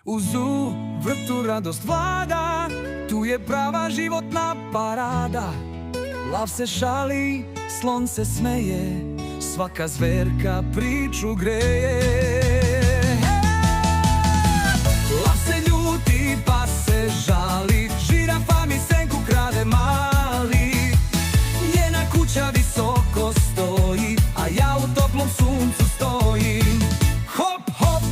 U vrtu radost vlada, tu je prava životna parada. Lav se šali, slon se smeje, svaka zverka priču greje. Lav se ljuti pa se žali, žirafa mi senku krade mali. Njena kuća visoko stoji, a ja u toplom suncu stojim. Hop, hop,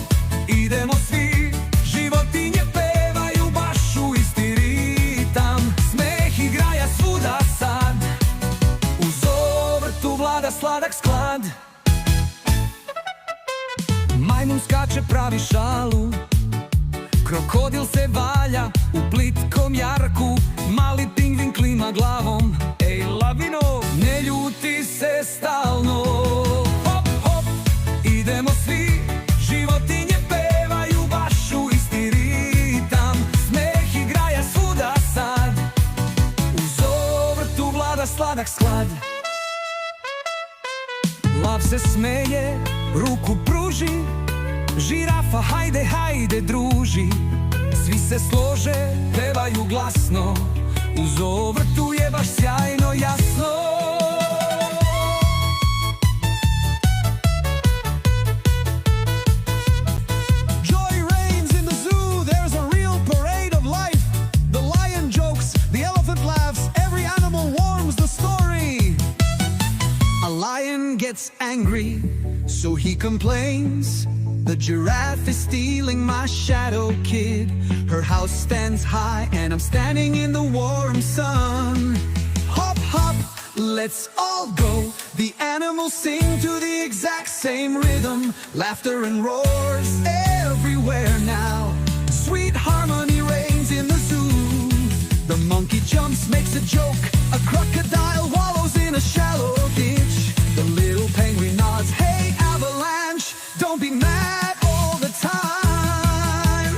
idemo svi, životinje pevaju baš u isti ritam. Smeh i graja svuda sad, uz vrtu vlada sladak sklad. Majmun skače pravi šalu, krokodil se valja u plitkom jarku. Mali pingvin klima glavom, ej lavino, ne ljuti se stalno. Hop, hop, idemo svi, životinje pevaju baš u isti ritam. Smeh i graja svuda sad, uz vrtu vlada sladak sklad. Lav se smeje, ruku pruži, žirafa hajde, hajde druži. Svi se slože, pevaju glasno, uz vrtu je baš sjajno jasno. Joy reigns in the zoo, there's a real parade of life. The lion jokes, the elephant laughs, every animal warms the story. A lion gets angry, so he complains. The giraffe is stealing my shadow, kid. Her house stands high and I'm standing in the warm sun. Hop, hop, let's all go. The animals sing to the exact same rhythm. Laughter and roars everywhere now. Sweet harmony reigns in the zoo. The monkey jumps, makes a joke. A crocodile wallows in a shallow ditch. The little penguin nods, hey avalanche, don't be mad all the time.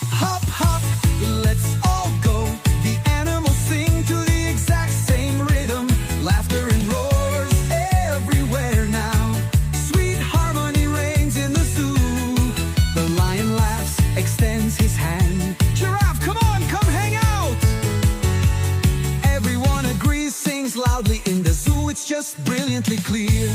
Hop, hop, let's all go. The animals sing to the exact same rhythm. Laughter and roars everywhere now. Sweet harmony reigns in the zoo. The lion laughs, extends his hand. Giraffe, come on, come hang out. Everyone agrees, sings loudly in the zoo. It's just brilliantly clear.